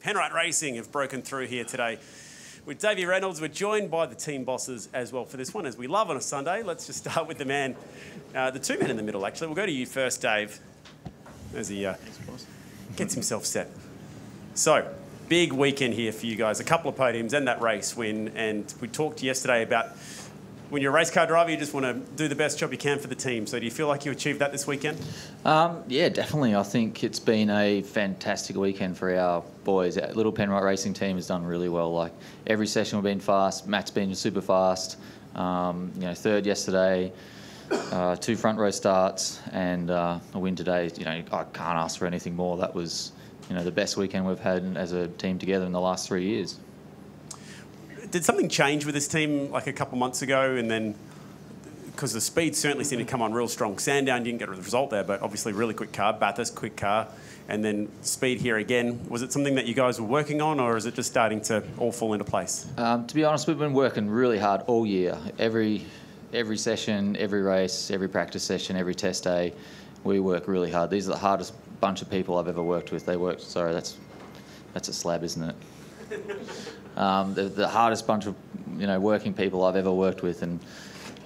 Penrite Racing have broken through here today with Davey Reynolds. We're joined by the team bosses as well for this one, as we love on a Sunday. Let's just start with the man, the two men in the middle, actually. We'll go to you first, Dave, as he gets himself set. So, big weekend here for you guys. A couple of podiums and that race win. And we talked yesterday about when you're a race car driver, you just want to do the best job you can for the team. So do you feel like you achieved that this weekend? Yeah, definitely. I think it's been a fantastic weekend for our boys. Our little Penrite Racing team has done really well. Like every session we've been fast. Matt's been super fast. Third yesterday, 2 front row starts, and a win today. I can't ask for anything more. That was, the best weekend we've had as a team together in the last 3 years. Did something change with this team like a couple months ago, and then because the speed certainly seemed to come on real strong. Sandown didn't get a result there, but obviously really quick car. Bathurst, quick car, and then speed here again. Was it something that you guys were working on, or is it just starting to all fall into place? To be honest, we've been working really hard all year. Every session, every race, every practice session, every test day, we work really hard. These are the hardest bunch of people I've ever worked with. Sorry, that's a slab, isn't it? The hardest bunch of working people I've ever worked with, and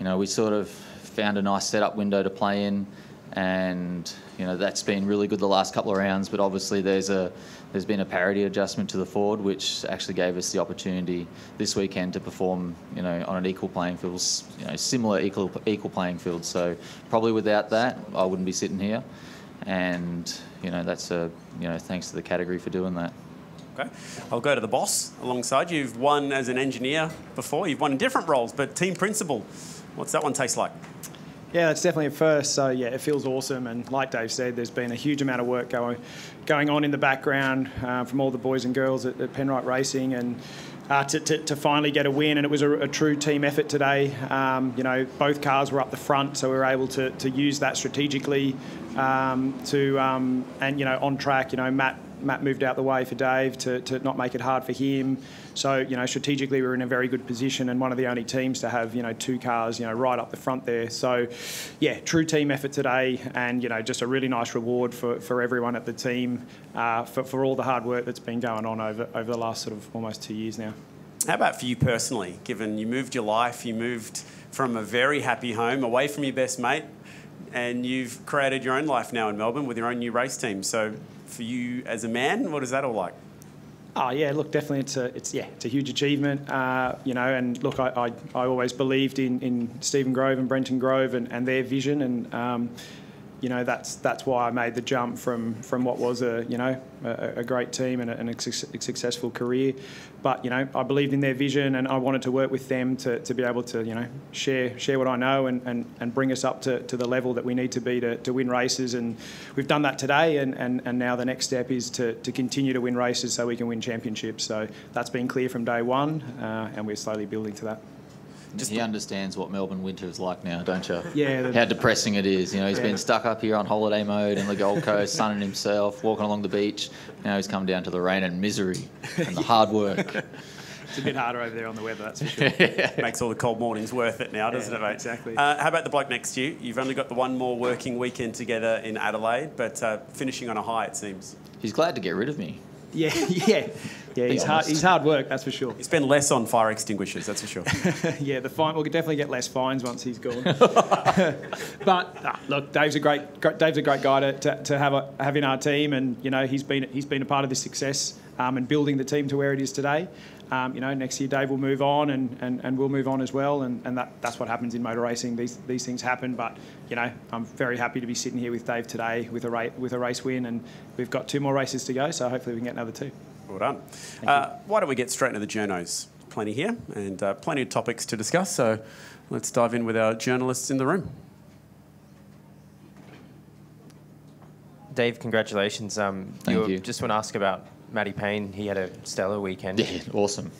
we sort of found a nice setup window to play in, and that's been really good the last couple of rounds. But obviously there's been a parity adjustment to the Ford, which actually gave us the opportunity this weekend to perform on an equal playing field, similar equal playing field. So probably without that I wouldn't be sitting here, and that's thanks to the category for doing that. Okay. I'll go to the boss alongside you. You've won as an engineer before. You've won in different roles, but team principal, what's that one taste like? Yeah, that's definitely a first. So, yeah, it feels awesome. And like Dave said, there's been a huge amount of work going on in the background from all the boys and girls at Penrite Racing, and to finally get a win. And it was a true team effort today. Both cars were up the front, so we were able to use that strategically on track. Matt moved out the way for Dave to not make it hard for him. So, strategically we were in a very good position, and one of the only teams to have, 2 cars, right up the front there. So, yeah, true team effort today, and, just a really nice reward for everyone at the team for all the hard work that's been going on over the last sort of almost 2 years now. How about for you personally, given you moved your life, you moved from a very happy home away from your best mate, and you've created your own life now in Melbourne with your own new race team. So for you as a man, what is that all like? Oh yeah, look, definitely it's a huge achievement, and look, I always believed in Stephen Grove and Brenton Grove and their vision, and that's why I made the jump from what was a great team and a successful career. But I believed in their vision, and I wanted to work with them to be able to share what I know and bring us up to the level that we need to be to win races. And we've done that today, and now the next step is to continue to win races so we can win championships. So that's been clear from day one, and we're slowly building to that. He understands what Melbourne winter is like now, don't you? Yeah. How depressing it is. He's been stuck up here on holiday mode in the Gold Coast, sunning himself, walking along the beach. Now he's come down to the rain and misery and the hard work. It's a bit harder over there on the weather, that's for sure. Makes all the cold mornings worth it now, doesn't it, mate? Exactly. How about the bloke next to you? You've only got the one more working weekend together in Adelaide, but finishing on a high, it seems. He's glad to get rid of me. Yeah. He's hard work, that's for sure. You spend less on fire extinguishers, that's for sure. Yeah, the fine. We'll definitely get less fines once he's gone. But look, Dave's a great guy to have in our team, and he's been a part of this success and building the team to where it is today. Next year Dave will move on, and we'll move on as well, and that's what happens in motor racing. These things happen, but I'm very happy to be sitting here with Dave today with a race win, and we've got 2 more races to go, so hopefully we can get another 2. Well done. Why don't we get straight into the journos? Plenty here, and plenty of topics to discuss, so let's dive in with our journalists in the room. Dave, congratulations. Thank you. Just want to ask about Matty Payne. He had a stellar weekend. Yeah, awesome.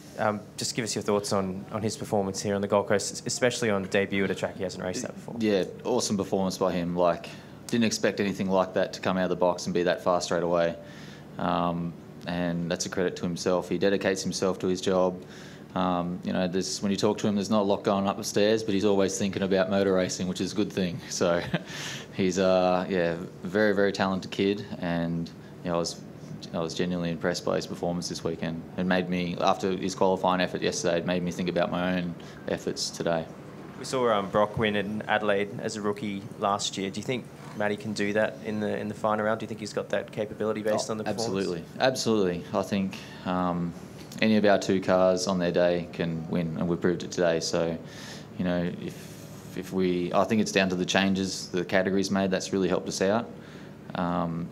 Just give us your thoughts on his performance here on the Gold Coast, especially on debut at a track he hasn't raced at before. Yeah, awesome performance by him. Didn't expect anything like that to come out of the box and be that fast straight away. And that's a credit to himself. He dedicates himself to his job. When you talk to him, there's not a lot going up the stairs, but he's always thinking about motor racing, which is a good thing. So he's very, very talented kid, and I was I was genuinely impressed by his performance this weekend. It made me, after his qualifying effort yesterday, it made me think about my own efforts today. We saw Brock win in Adelaide as a rookie last year. Do you think Matty can do that in the final round? Do you think he's got that capability based on the performance? Absolutely. I think any of our 2 cars on their day can win, and we proved it today. So, you know, I think it's down to the changes the categories made. That's really helped us out.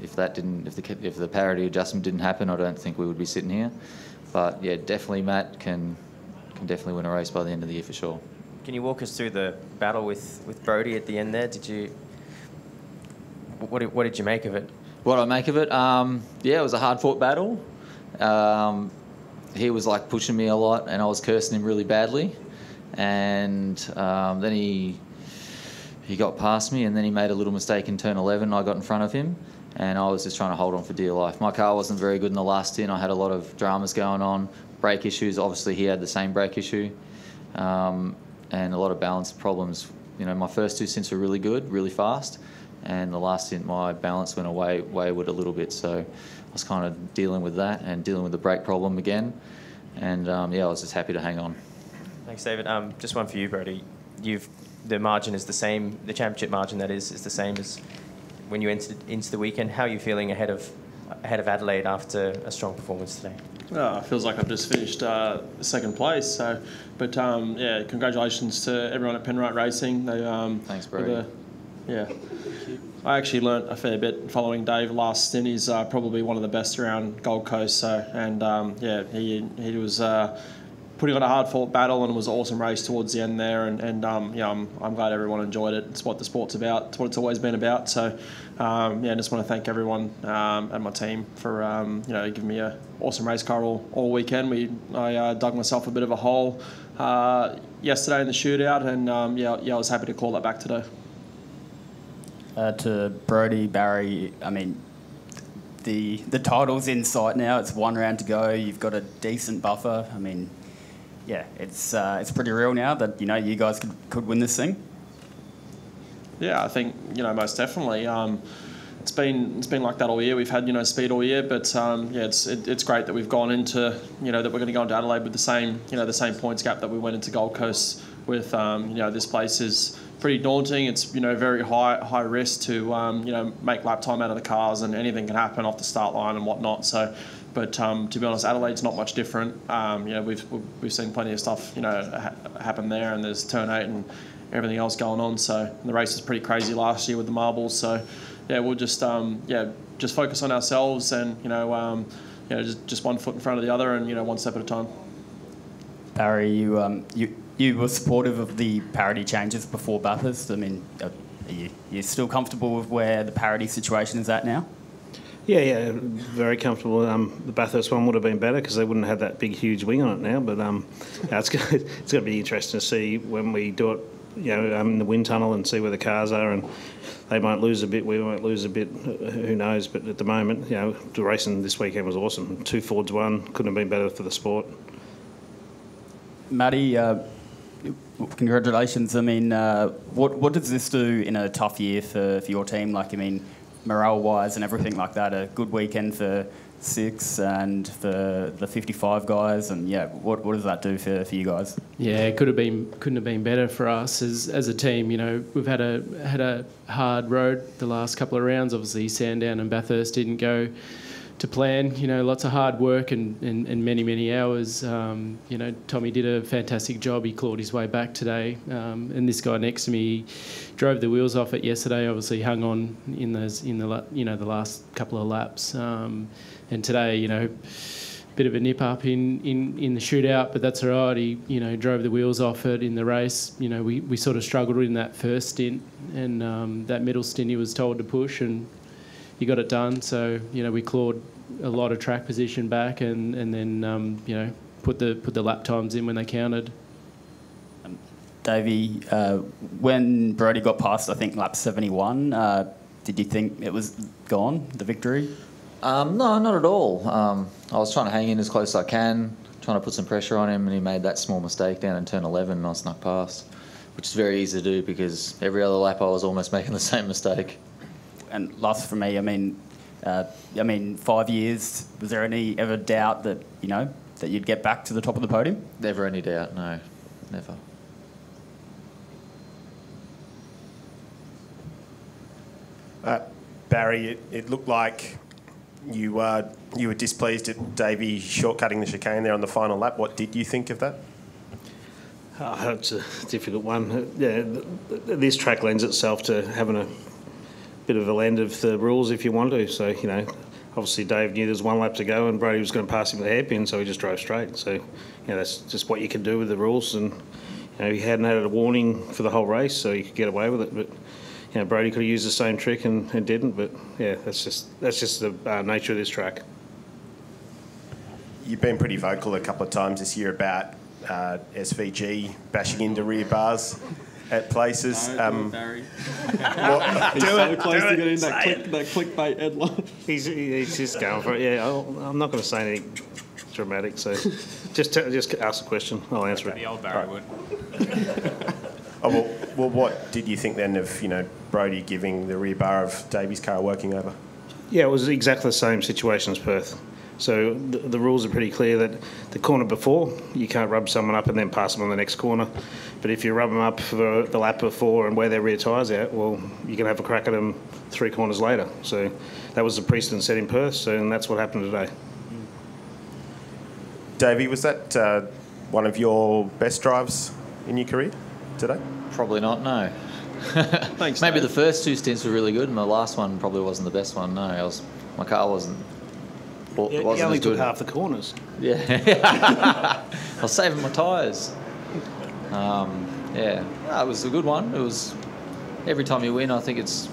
If the parity adjustment didn't happen, I don't think we would be sitting here. But yeah, definitely Matt can definitely win a race by the end of the year for sure. Can you walk us through the battle with Brodie at the end there? What did you make of it? What I make of it? Yeah, it was a hard-fought battle. He was like pushing me a lot, and I was cursing him really badly. And then he got past me, and then he made a little mistake in turn 11. I got in front of him, and I was just trying to hold on for dear life. My car wasn't very good in the last stint. I had a lot of dramas going on, brake issues. Obviously, he had the same brake issue, and a lot of balance problems. You know, my first 2 stints were really good, really fast, and the last stint, my balance went wayward a little bit. So I was kind of dealing with that and dealing with the brake problem again. And yeah, I was just happy to hang on. Thanks, David. Just one for you, Brodie. The margin is the same. The championship margin, that is the same as when you entered into the weekend. How are you feeling ahead of Adelaide after a strong performance today? Oh, it feels like I've just finished second place. So, but yeah, congratulations to everyone at Penrite Racing. They, Thanks, Brodie. Yeah, I actually learnt a fair bit following Dave last stint. He's probably one of the best around Gold Coast. So, and yeah, he was putting on a hard-fought battle, and it was an awesome race towards the end there. And yeah, I'm glad everyone enjoyed it. It's what the sport's about. It's what it's always been about. So, yeah, I just want to thank everyone and my team for you know, giving me an awesome race car all weekend. I dug myself a bit of a hole yesterday in the shootout, and yeah, I was happy to call that back today. To Brodie, Barry, I mean, the title's in sight now. It's 1 round to go. You've got a decent buffer. I mean, yeah, it's pretty real now that, you know, you guys could win this thing. Yeah, I think, you know, most definitely. It's been like that all year. We've had, you know, speed all year, but yeah, it's great that we've gone into, you know, that we're going to go into Adelaide with the same points gap that we went into Gold Coast with. You know, this place is pretty daunting. It's, you know, very high risk to you know, make lap time out of the cars, and anything can happen off the start line and whatnot. So, but to be honest, Adelaide's not much different. You know, we've seen plenty of stuff, you know, happen there, and there's turn 8 and everything else going on. So, and the race was pretty crazy last year with the marbles. So, yeah, we'll just just focus on ourselves, and you know, just one foot in front of the other, and you know, one step at a time. Barry, you were supportive of the parity changes before Bathurst. I mean, are you still comfortable with where the parity situation is at now? Yeah, very comfortable. The Bathurst one would have been better because they wouldn't have that big, huge wing on it now. But it's going to be interesting to see when we do it, you know, in the wind tunnel, and see where the cars are. And they might lose a bit, we might lose a bit. Who knows? But at the moment, you know, the racing this weekend was awesome. 2 Fords won. Couldn't have been better for the sport. Matty, congratulations. I mean, what does this do in a tough year for your team? Like, I mean, morale-wise and everything like that, a good weekend for 6 and for the 55 guys, and yeah, what does that do for you guys? Yeah, it couldn't have been better for us as a team. You know, we've had a hard road the last couple of rounds. Obviously, Sandown and Bathurst didn't go to plan. You know, lots of hard work and many hours. You know, Tommy did a fantastic job. He clawed his way back today. And this guy next to me drove the wheels off it yesterday. Obviously, hung on in the last couple of laps. And today, you know, bit of a nip up in the shootout, but that's all right. He, you know, drove the wheels off it in the race. You know, we sort of struggled in that first stint, and that middle stint he was told to push, and he got it done. So, you know, we clawed a lot of track position back, and then you know, put the lap times in when they counted. Davey, when Brodie got past, I think lap 71, did you think it was gone, the victory? No, not at all. I was trying to hang in as close as I can, trying to put some pressure on him, and he made that small mistake down in turn 11, and I snuck past, which is very easy to do because every other lap I was almost making the same mistake. And last for me, I mean, I mean, 5 years, was there any ever doubt that, that you'd get back to the top of the podium? Never any doubt, no, never. Barry, it looked like you were displeased at Davey shortcutting the chicane there on the final lap. What did you think of that? It's a difficult one. This track lends itself to having a bit of a lend of the rules if you want to. So, obviously Dave knew there was 1 lap to go and Brody was going to pass him with a hairpin, so he just drove straight. So, that's just what you can do with the rules. And, he hadn't had a warning for the whole race, so he could get away with it. But, Brody could have used the same trick and didn't. But, that's just the nature of this track. You've been pretty vocal a couple of times this year about SVG bashing into rear bars at places. Barry. He's so close to getting that clickbait headline. He's just going for it. Yeah, I'm not going to say anything dramatic, so just ask the question. I'll answer it. The old Barry would. Well, what did you think then of Brody giving the rear bar of Davies' car working over? Yeah, it was exactly the same situation as Perth. So the rules are pretty clear that the corner before, you can't rub someone up and then pass them on the next corner. But if you rub them up for the lap before and wear their rear tyres out, well, you can have a crack at them 3 corners later. So that was the precedent set in Perth, and that's what happened today. Davey, was that one of your best drives in your career today? Probably not, no. Thanks, Maybe Dave. the first 2 stints were really good, and the last one probably wasn't the best one, no. My car wasn't... He wasn't only as took good. half the corners. Yeah. I was saving my tyres. It was a good one. It was... Every time you win, I think it's...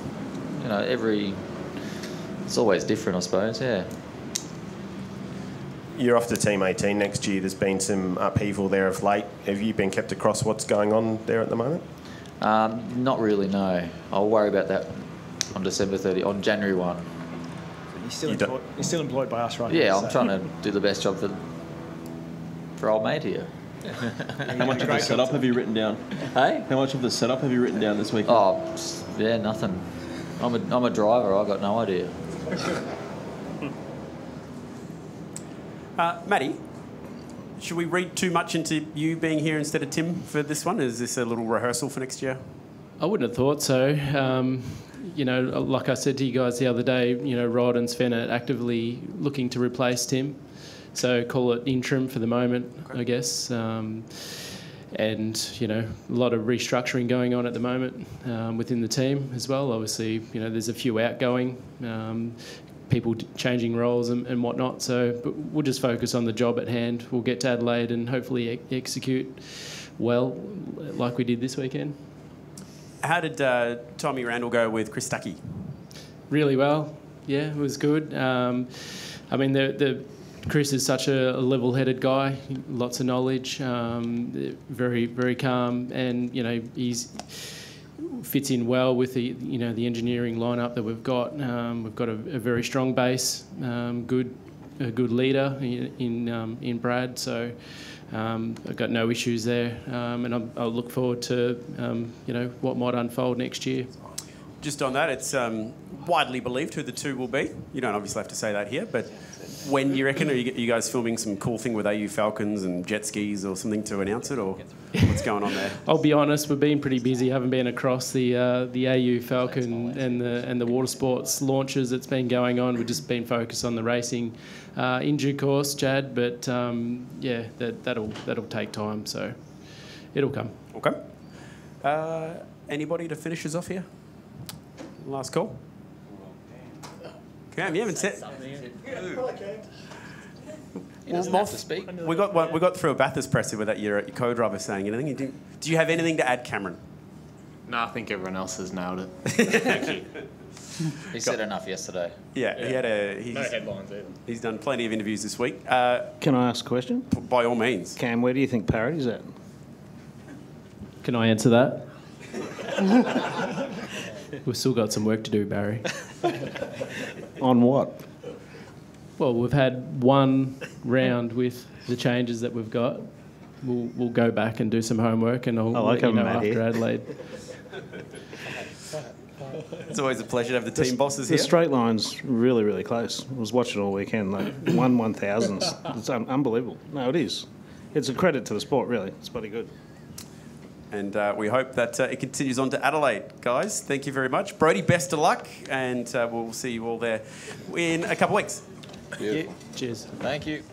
It's always different, I suppose, yeah. You're off to Team 18 next year. There's been some upheaval there of late. Have you been kept across what's going on there at the moment? Not really, no. I'll worry about that on on January 1. He's still employed by us, right? Yeah, now, I'm trying to do the best job for old mate here. How much of the setup have you written down? Hey? How much of the setup have you written down this week? Oh, yeah, nothing. I'm a driver. I've got no idea. Matty, should we read too much into you being here instead of Tim for this one? Is this a little rehearsal for next year? I wouldn't have thought so. Like I said to you guys the other day, Rod and Sven are actively looking to replace Tim. So call it interim for the moment, I guess. And, a lot of restructuring going on at the moment within the team as well. Obviously, there's a few outgoing, people changing roles and whatnot. So but we'll just focus on the job at hand. We'll get to Adelaide and hopefully execute well like we did this weekend. How did Tommy Randall go with Chris Stuckey? Really well. Yeah, it was good. Chris is such a level-headed guy, lots of knowledge, very, very calm, and he's fits in well with the the engineering lineup that we've got. We've got a very strong base, a good leader in Brad. So I've got no issues there, and I'll look forward to what might unfold next year. Just on that, it's widely believed who the two will be. You don't obviously have to say that here, but when do you reckon? Are you guys filming some cool thing with AU Falcons and jet skis or something to announce it, or what's going on there? I'll be honest, we've been pretty busy. I haven't been across the AU Falcon and the water sports launches that's been going on. We've just been focused on the racing in due course, Chad. But that'll take time, so it'll come. Okay. Anybody to finish us off here? Last call. Cam, you haven't said. We got through a Bathurst presser without your co-driver saying anything. Do you have anything to add, Cameron? No, I think everyone else has nailed it. Thank you. He said enough yesterday. Yeah. No headlines either. He's done plenty of interviews this week. Can I ask a question? By all means. Cam, where do you think Parody's at? Can I answer that? We've still got some work to do, Barry. On what? Well, we've had one round with the changes that we've got. We'll go back and do some homework, and I'll let you know after Adelaide. It's always a pleasure to have the team bosses The here. straight line's really, really close. I was watching all weekend, like 1/1000th. It's unbelievable. No, it is. It's a credit to the sport, really. It's bloody good. And we hope that it continues on to Adelaide, guys. Thank you very much. Brodie, best of luck, and we'll see you all there in a couple of weeks. Beautiful. Cheers. Thank you.